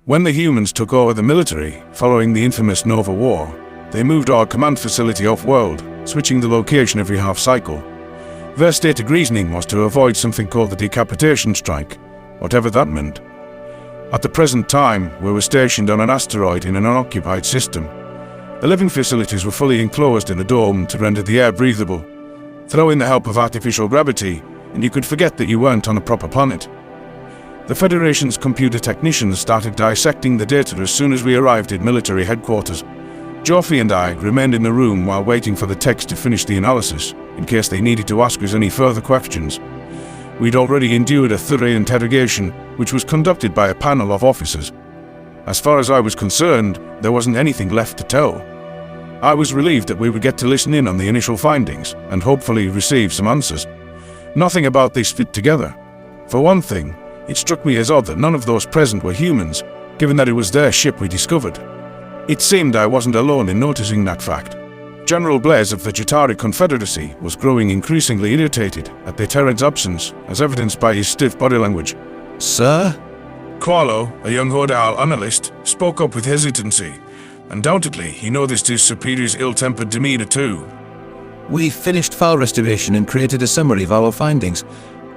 When the humans took over the military, following the infamous Nova War, they moved our command facility off-world, switching the location every half-cycle. Their stated reasoning was to avoid something called the decapitation strike, whatever that meant. At the present time, we were stationed on an asteroid in an unoccupied system. The living facilities were fully enclosed in a dome to render the air breathable. Throw in the help of artificial gravity, and you could forget that you weren't on a proper planet. The Federation's computer technicians started dissecting the data as soon as we arrived at military headquarters. Joffrey and I remained in the room while waiting for the techs to finish the analysis, in case they needed to ask us any further questions. We'd already endured a thorough interrogation, which was conducted by a panel of officers. As far as I was concerned, there wasn't anything left to tell. I was relieved that we would get to listen in on the initial findings, and hopefully receive some answers. Nothing about this fit together. For one thing, it struck me as odd that none of those present were humans, given that it was their ship we discovered. It seemed I wasn't alone in noticing that fact. General Blaze of the Jatari Confederacy was growing increasingly irritated at the Terran's absence, as evidenced by his stiff body language. Sir? Qualo, a young Hodal analyst, spoke up with hesitancy. Undoubtedly, he noticed his superior's ill-tempered demeanor too. We finished file restoration and created a summary of our findings.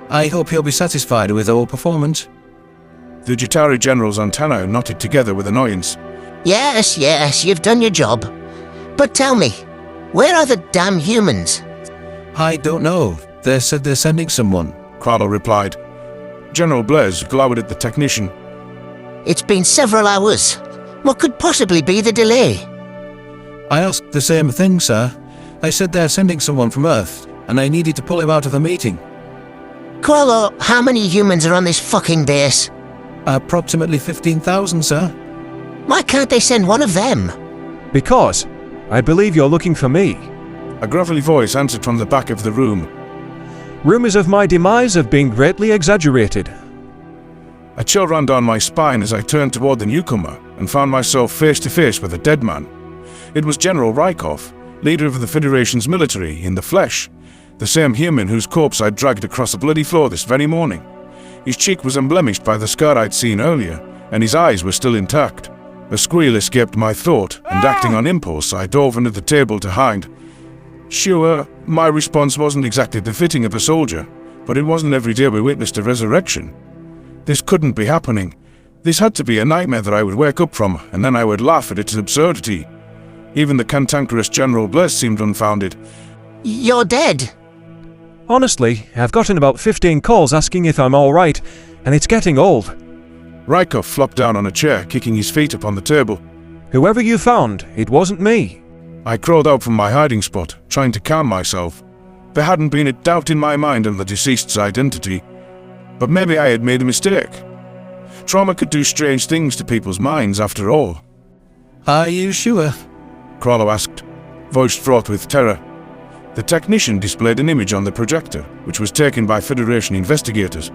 I hope you'll be satisfied with our performance. The Jatari general's antennae knotted together with annoyance. Yes, you've done your job. But tell me, where are the damn humans? I don't know. They said they're sending someone. Qualo replied. General Blaze glowered at the technician. It's been several hours. What could possibly be the delay? I asked the same thing, sir. They said they're sending someone from Earth, and I needed to pull him out of the meeting. Qualo, how many humans are on this fucking base? Approximately 15,000, sir. Why can't they send one of them? Because I believe you're looking for me. A gruffly voice answered from the back of the room. Rumors of my demise have been greatly exaggerated. A chill ran down my spine as I turned toward the newcomer and found myself face to face with a dead man. It was General Rykov, leader of the Federation's military in the flesh, the same human whose corpse I'd dragged across the bloody floor this very morning. His cheek was unblemished by the scar I'd seen earlier, and his eyes were still intact. A squeal escaped my throat, and acting on impulse, I dove under the table to hide. Sure, my response wasn't exactly the fitting of a soldier, but it wasn't every day we witnessed a resurrection. This couldn't be happening. This had to be a nightmare that I would wake up from, and then I would laugh at its absurdity. Even the cantankerous General Blaze seemed unfounded. You're dead. Honestly, I've gotten about 15 calls asking if I'm alright, and it's getting old. Rykov flopped down on a chair, kicking his feet upon the table. Whoever you found, it wasn't me. I crawled out from my hiding spot, trying to calm myself. There hadn't been a doubt in my mind on the deceased's identity. But maybe I had made a mistake. Trauma could do strange things to people's minds, after all. Are you sure? Qualo asked, voice fraught with terror. The technician displayed an image on the projector, which was taken by Federation investigators.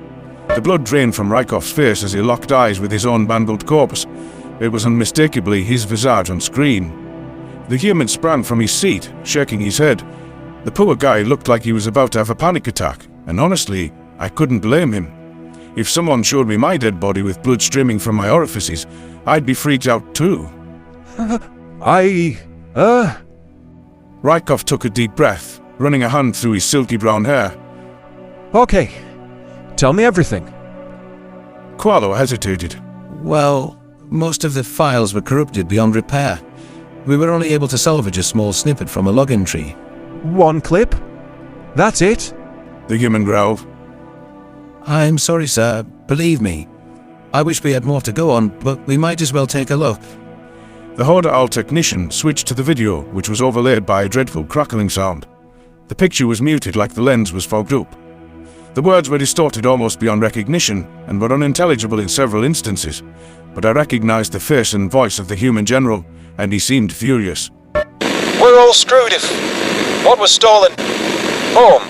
The blood drained from Rykov's face as he locked eyes with his own mangled corpse. It was unmistakably his visage on screen. The human sprang from his seat, shaking his head. The poor guy looked like he was about to have a panic attack, and honestly, I couldn't blame him. If someone showed me my dead body with blood streaming from my orifices, I'd be freaked out too. Rykov took a deep breath, running a hand through his silky brown hair. Okay, tell me everything. Qualo hesitated. Well, most of the files were corrupted beyond repair. We were only able to salvage a small snippet from a login tree. One clip? That's it? The human growled. I'm sorry, sir. Believe me. I wish we had more to go on, but we might as well take a look. The Hodal technician switched to the video, which was overlaid by a dreadful crackling sound. The picture was muted like the lens was fogged up. The words were distorted almost beyond recognition and were unintelligible in several instances, but I recognized the face and voice of the human general, and he seemed furious. We're all screwed if what was stolen. Home.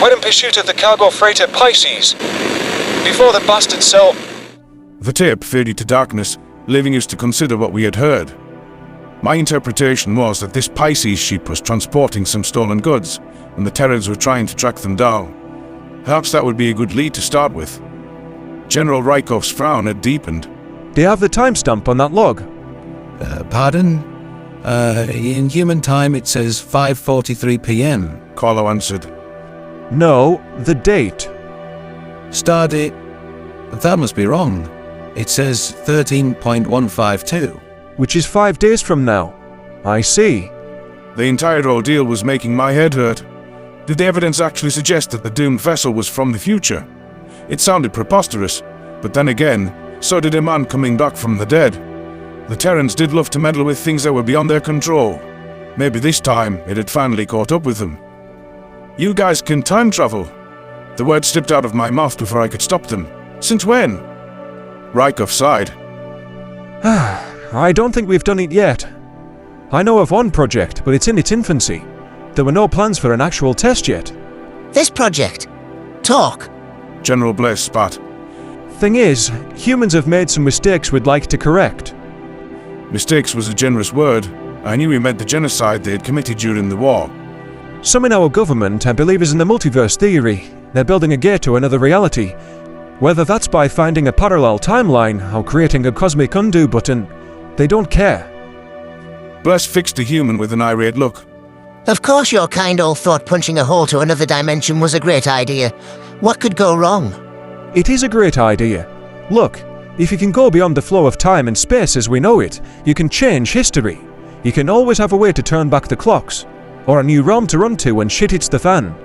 Went in pursuit of the cargo freighter Pisces. Before the bastard cell. The tape faded to darkness, leaving us to consider what we had heard. My interpretation was that this Pisces ship was transporting some stolen goods, and the Terrans were trying to track them down. Perhaps that would be a good lead to start with. General Rykov's frown had deepened. Do you have the timestamp on that log? Pardon? In human time it says 5:43 p.m. Carlo answered. No, the date. Stardate? That must be wrong. It says 13.152. Which is 5 days from now. I see. The entire ordeal was making my head hurt. Did the evidence actually suggest that the doomed vessel was from the future? It sounded preposterous, but then again, so did a man coming back from the dead. The Terrans did love to meddle with things that were beyond their control. Maybe this time it had finally caught up with them. You guys can time travel. The words slipped out of my mouth before I could stop them. Since when? Rykov sighed. I don't think we've done it yet. I know of one project, but it's in its infancy. There were no plans for an actual test yet. This project. Talk. General Blaze spat. Thing is, humans have made some mistakes we'd like to correct. Mistakes was a generous word. I knew he meant the genocide they had committed during the war. Some in our government are believers in the multiverse theory. They're building a gate to another reality. Whether that's by finding a parallel timeline or creating a cosmic undo button, they don't care. Bless fixed the human with an irate look. Of course your kind all thought punching a hole to another dimension was a great idea. What could go wrong? It is a great idea. Look, if you can go beyond the flow of time and space as we know it, you can change history. You can always have a way to turn back the clocks, or a new realm to run to when shit hits the fan.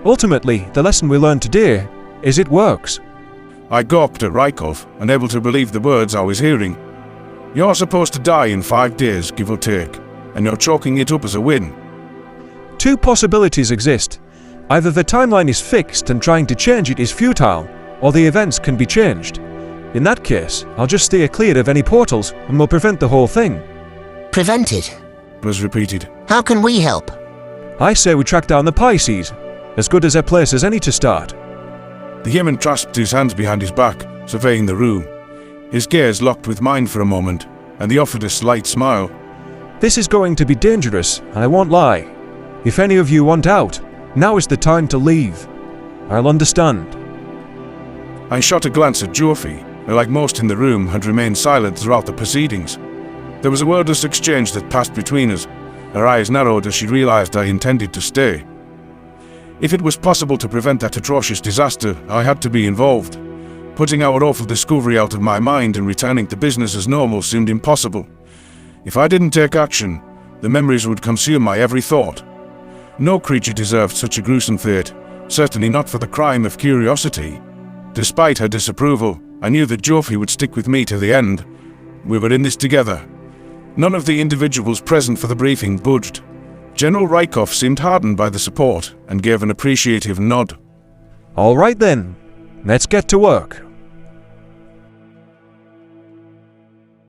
Ultimately, the lesson we learned today is it works. I gawped at Rykov, unable to believe the words I was hearing. You're supposed to die in 5 days, give or take, and you're chalking it up as a win. 2 possibilities exist. Either the timeline is fixed and trying to change it is futile, or the events can be changed. In that case, I'll just steer clear of any portals and we'll prevent the whole thing. Prevented. Was repeated. How can we help? I say we track down the Pisces. As good as a place as any to start. The human clasped his hands behind his back, surveying the room. His gaze locked with mine for a moment, and he offered a slight smile. This is going to be dangerous, and I won't lie. If any of you want out, now is the time to leave. I'll understand. I shot a glance at Jofi, who, like most in the room, had remained silent throughout the proceedings. There was a wordless exchange that passed between us. Her eyes narrowed as she realized I intended to stay. If it was possible to prevent that atrocious disaster, I had to be involved. Putting our awful discovery out of my mind and returning to business as normal seemed impossible. If I didn't take action, the memories would consume my every thought. No creature deserved such a gruesome fate, certainly not for the crime of curiosity. Despite her disapproval, I knew that Jofi would stick with me to the end. We were in this together. None of the individuals present for the briefing budged. General Rykov seemed hardened by the support and gave an appreciative nod. All right then, let's get to work.